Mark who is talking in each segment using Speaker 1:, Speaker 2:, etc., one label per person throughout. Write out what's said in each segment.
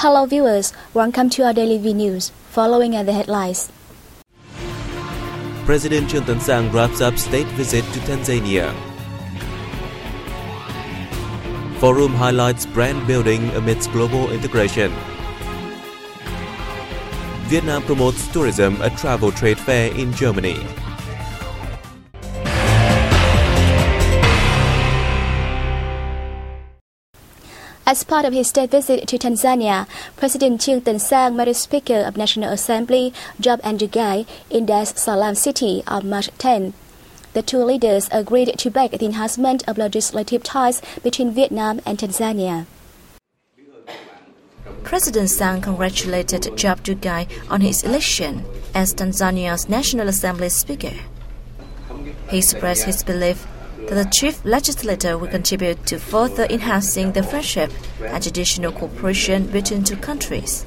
Speaker 1: Hello viewers, welcome to our daily V News. Following are the headlines.
Speaker 2: President Trương Tấn Sang wraps up state visit to Tanzania. Forum highlights brand building amidst global integration. Vietnam promotes tourism at travel trade fair in Germany.
Speaker 1: As part of his state visit to Tanzania, President Trương Tấn Sang met the Speaker of National Assembly, Job Ndugai, in Dar es Salaam City on March 10. The two leaders agreed to back the enhancement of legislative ties between Vietnam and Tanzania.
Speaker 3: President Sang congratulated Job Ndugai on his election as Tanzania's National Assembly Speaker. He expressed his belief that the chief legislator will contribute to further enhancing the friendship and traditional cooperation between two countries.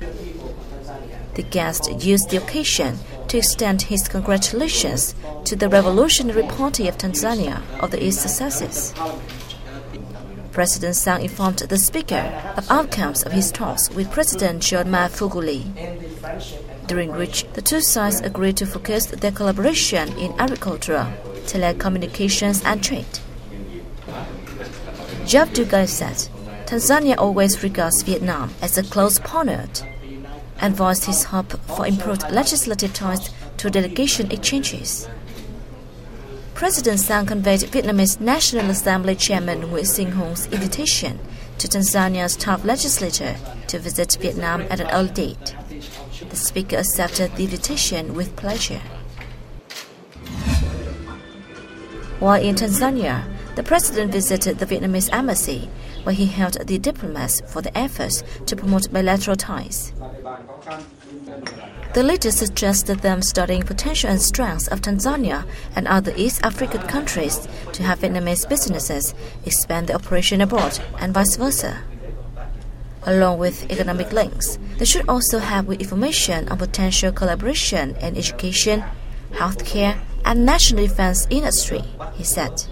Speaker 3: The guest used the occasion to extend his congratulations to the Revolutionary Party of Tanzania of the East successes. President Sang informed the Speaker of outcomes of his talks with President John Magufuli, during which the two sides agreed to focus their collaboration in agriculture, telecommunications and trade. Job Ndugai said Tanzania always regards Vietnam as a close partner and voiced his hope for improved legislative ties through delegation exchanges. President Sang conveyed Vietnamese National Assembly Chairman Nguyễn Sinh Hung's invitation to Tanzania's top legislator to visit Vietnam at an early date. The Speaker accepted the invitation with pleasure. While in Tanzania, the President visited the Vietnamese embassy, where he hailed the diplomats for their efforts to promote bilateral ties. The leader suggested them studying potential and strengths of Tanzania and other East African countries to have Vietnamese businesses expand their operation abroad and vice versa. Along with economic links, they should also have information on potential collaboration in education, healthcare, and national defense industry, he said.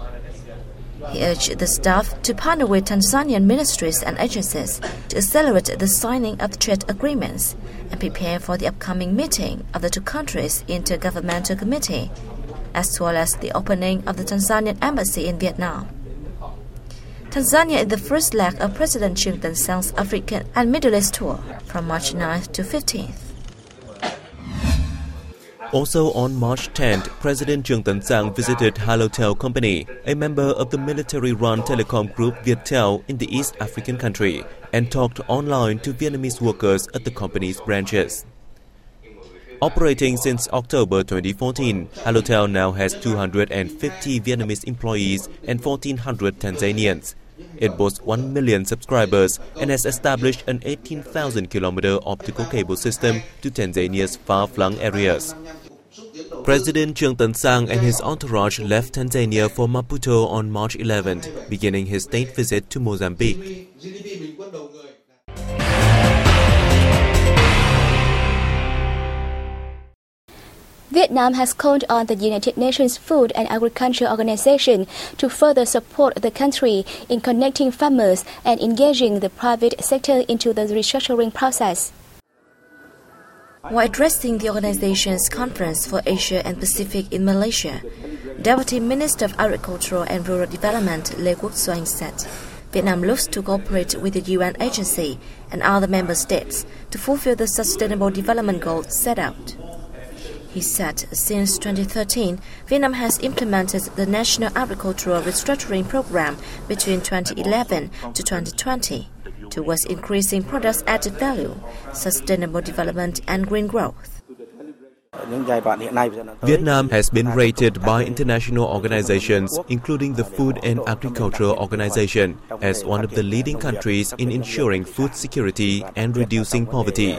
Speaker 3: He urged the staff to partner with Tanzanian ministries and agencies to accelerate the signing of trade agreements and prepare for the upcoming meeting of the two countries' intergovernmental committee, as well as the opening of the Tanzanian embassy in Vietnam. Tanzania is the first leg of President Trương Tấn Sang's African and Middle East tour from March 9th to 15th.
Speaker 2: Also on March 10th, President Trương Tấn Sang visited Halotel Company, a member of the military-run telecom group Viettel in the East African country, and talked online to Vietnamese workers at the company's branches. Operating since October 2014, Halotel now has 250 Vietnamese employees and 1,400 Tanzanians. It boasts 1 million subscribers and has established an 18,000-kilometer optical cable system to Tanzania's far-flung areas. President Trương Tấn Sang and his entourage left Tanzania for Maputo on March 11th, beginning his state visit to Mozambique.
Speaker 1: Vietnam has called on the United Nations Food and Agriculture Organization to further support the country in connecting farmers and engaging the private sector into the restructuring process.
Speaker 3: While addressing the organization's conference for Asia and Pacific in Malaysia, Deputy Minister of Agriculture and Rural Development Lê Quốc Doanh said Vietnam looks to cooperate with the UN agency and other member states to fulfill the Sustainable Development Goals set out. He said since 2013, Vietnam has implemented the National Agricultural Restructuring Program between 2011 to 2020 towards increasing products added value, sustainable development and green growth.
Speaker 2: Vietnam has been rated by international organizations, including the Food and Agriculture Organization, as one of the leading countries in ensuring food security and reducing poverty.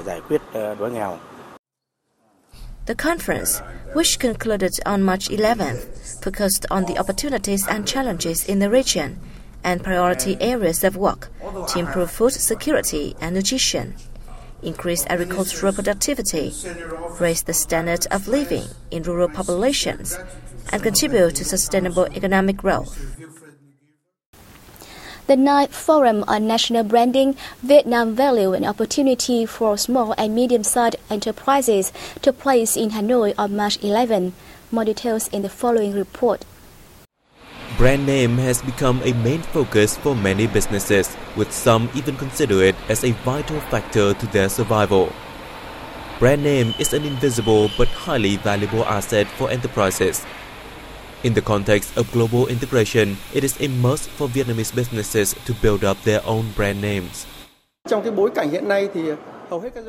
Speaker 3: The conference, which concluded on March 11th, focused on the opportunities and challenges in the region and priority areas of work to improve food security and nutrition, increase agricultural productivity, raise the standard of living in rural populations, and contribute to sustainable economic growth.
Speaker 1: The 9th Forum on National Branding, Vietnam Value and Opportunity for Small and Medium-Sized Enterprises took place in Hanoi on March 11. More details in the following report.
Speaker 2: Brand name has become a main focus for many businesses, with some even consider it as a vital factor to their survival. Brand name is an invisible but highly valuable asset for enterprises. In the context of global integration, it is a must for Vietnamese businesses to build up their own brand names.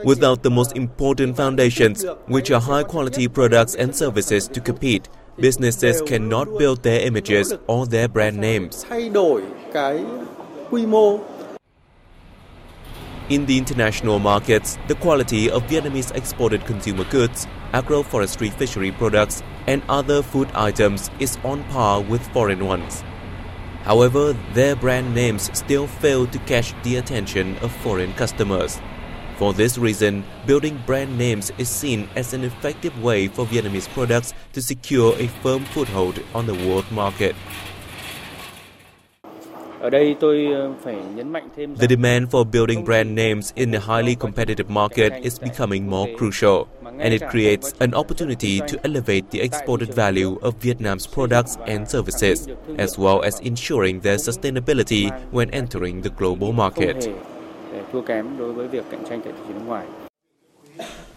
Speaker 2: Without the most important foundations, which are high-quality products and services to compete, businesses cannot build their images or their brand names. In the international markets, the quality of Vietnamese exported consumer goods, agroforestry fishery products, and other food items is on par with foreign ones. However, their brand names still fail to catch the attention of foreign customers. For this reason, building brand names is seen as an effective way for Vietnamese products to secure a firm foothold on the world market. The demand for building brand names in a highly competitive market is becoming more crucial, and it creates an opportunity to elevate the exported value of Vietnam's products and services, as well as ensuring their sustainability when entering the global market.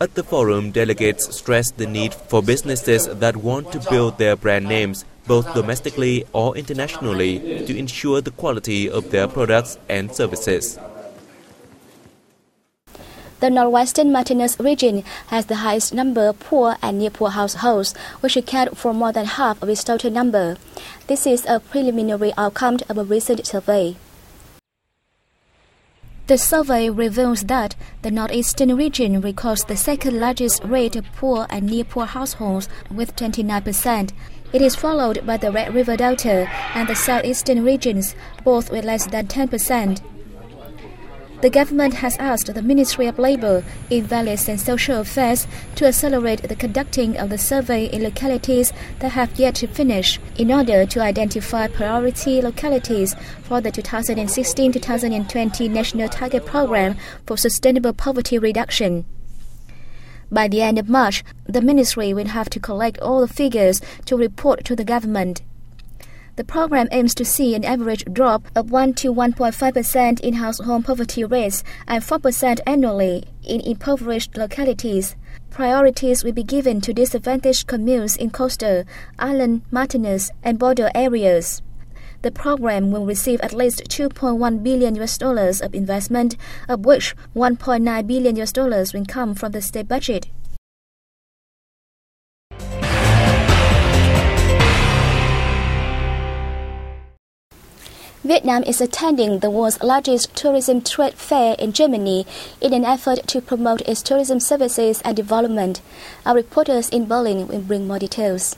Speaker 2: At the forum, delegates stressed the need for businesses that want to build their brand names both domestically or internationally to ensure the quality of their products and services.
Speaker 1: The northwestern mountainous region has the highest number of poor and near-poor households, which account for more than half of its total number. This is a preliminary outcome of a recent survey. The survey reveals that the northeastern region records the second largest rate of poor and near-poor households with 29%. It is followed by the Red River Delta and the southeastern regions, both with less than 10%. The government has asked the Ministry of Labour, Invalid and Social Affairs to accelerate the conducting of the survey in localities that have yet to finish in order to identify priority localities for the 2016-2020 National Target Programme for Sustainable Poverty Reduction. By the end of March, the Ministry will have to collect all the figures to report to the government. The program aims to see an average drop of 1 to 1.5% in household poverty rates and 4% annually in impoverished localities. Priorities will be given to disadvantaged communes in coastal, island, mountainous, and border areas. The program will receive at least $2.1 billion of investment, of which $1.9 billion will come from the state budget. Vietnam is attending the world's largest tourism trade fair in Germany in an effort to promote its tourism services and development. Our reporters in Berlin will bring more details.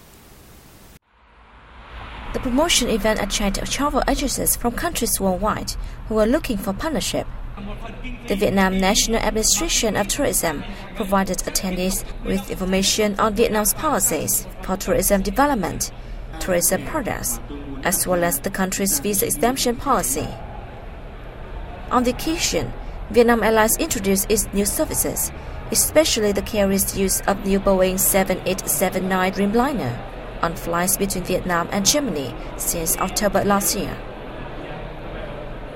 Speaker 3: The promotion event attracted travel agencies from countries worldwide who are looking for partnership. The Vietnam National Administration of Tourism provided attendees with information on Vietnam's policies for tourism development, tourism products, as well as the country's visa exemption policy. On the occasion, Vietnam Airlines introduced its new services, especially the carrier's use of new Boeing 7879 Dreamliner on flights between Vietnam and Germany since October last year.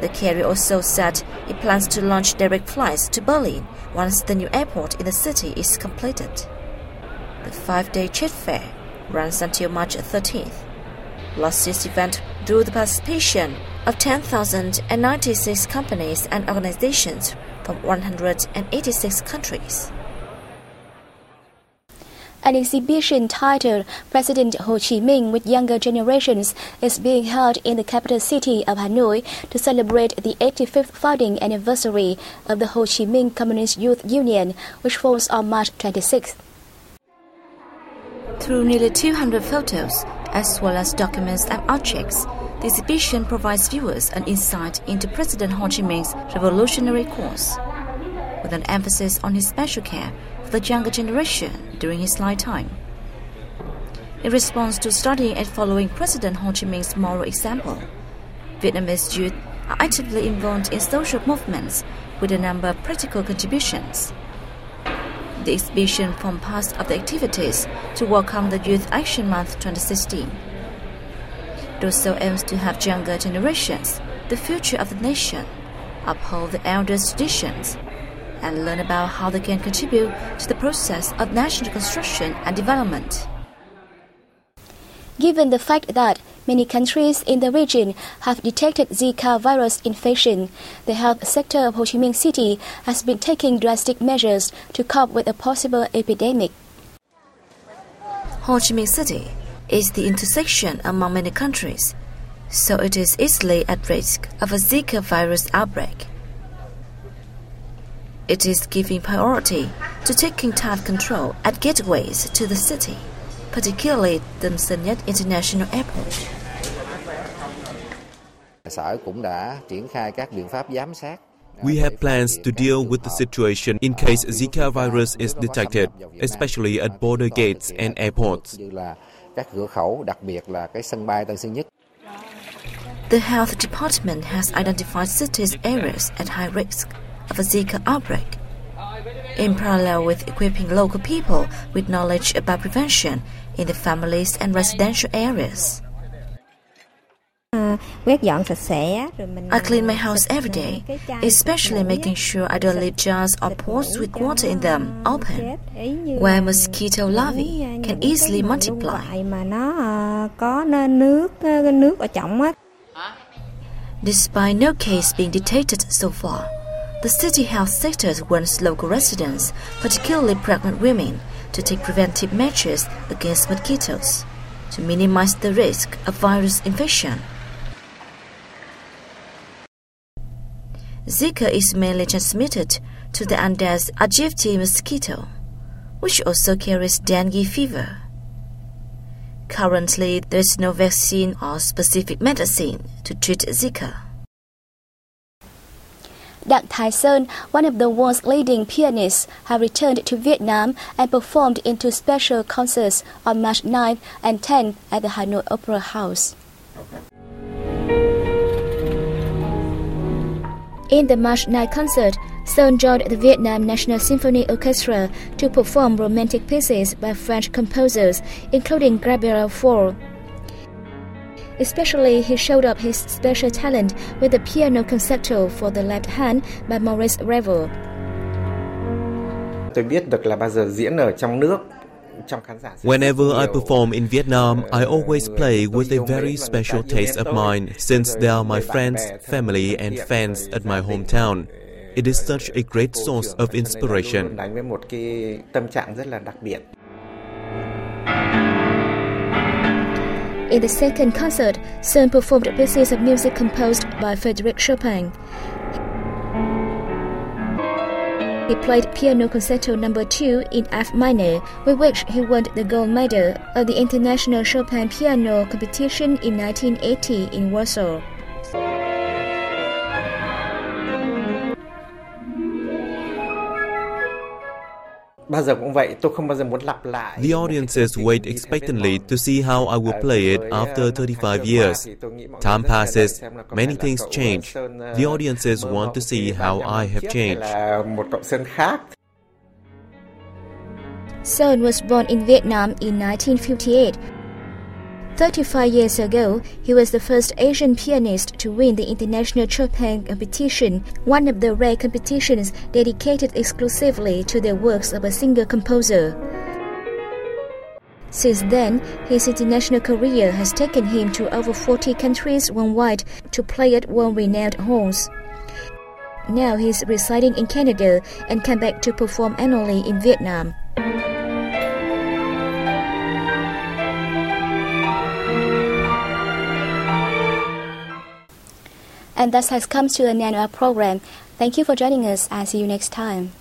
Speaker 3: The carrier also said it plans to launch direct flights to Berlin once the new airport in the city is completed. The 5-day trade fair runs until March 13th. Last year's event drew the participation of 10,096 companies and organizations from 186 countries.
Speaker 1: An exhibition titled President Ho Chi Minh with Younger Generations is being held in the capital city of Hanoi to celebrate the 85th founding anniversary of the Ho Chi Minh Communist Youth Union, which falls on March 26th.
Speaker 3: Through nearly 200 photos, as well as documents and objects, the exhibition provides viewers an insight into President Ho Chi Minh's revolutionary course, with an emphasis on his special care for the younger generation during his lifetime. In response to studying and following President Ho Chi Minh's moral example, Vietnamese youth are actively involved in social movements with a number of practical contributions. The exhibition formed part of the activities to welcome the Youth Action Month 2016. It also aims to have younger generations, the future of the nation, uphold the elders' traditions, and learn about how they can contribute to the process of national construction and development.
Speaker 1: Given the fact that many countries in the region have detected Zika virus infection, the health sector of Ho Chi Minh City has been taking drastic measures to cope with a possible epidemic.
Speaker 3: Ho Chi Minh City is the intersection among many countries, so it is easily at risk of a Zika virus outbreak. It is giving priority to taking tight control at gateways to the city, particularly Tanzania International Airport.
Speaker 2: We have plans to deal with the situation in case Zika virus is detected, especially at border gates and airports.
Speaker 3: The health department has identified cities areas at high risk of a Zika outbreak, in parallel with equipping local people with knowledge about prevention in the families and residential areas. I clean my house every day, especially making sure I don't leave jars or pots with water in them open, where mosquito larvae can easily multiply. Despite no case being detected so far, the city health sector warns local residents, particularly pregnant women, to take preventive measures against mosquitoes to minimize the risk of virus infection. Zika is mainly transmitted to the Aedes aegypti mosquito, which also carries dengue fever. Currently, there is no vaccine or specific medicine to treat Zika.
Speaker 1: Đặng Thái Sơn, one of the world's leading pianists, have returned to Vietnam and performed in two special concerts on March 9 and 10 at the Hanoi Opera House. In the March 9 concert, Sơn joined the Vietnam National Symphony Orchestra to perform romantic pieces by French composers, including Gabriel Fauré. Especially, he showed up his special talent with the piano concerto for the left hand by Maurice Ravel.
Speaker 2: Whenever I perform in Vietnam, I always play with a very special taste of mine, since they are my friends, family and fans at my hometown. It is such a great source of inspiration.
Speaker 1: In the second concert, Sơn performed pieces of music composed by Frédéric Chopin. He played Piano Concerto No. 2 in F minor, with which he won the gold medal of the International Chopin Piano Competition in 1980 in Warsaw.
Speaker 2: The audiences wait expectantly to see how I will play it after 35 years. Time passes, many things change. The audiences want to see how I have changed.
Speaker 1: Sơn was born in Vietnam in 1958. 35 years ago, he was the first Asian pianist to win the International Chopin Competition, one of the rare competitions dedicated exclusively to the works of a single composer. Since then, his international career has taken him to over 40 countries worldwide to play at world-renowned halls. Now he is residing in Canada and came back to perform annually in Vietnam. And thus has come to an end of our program. Thank you for joining us and see you next time.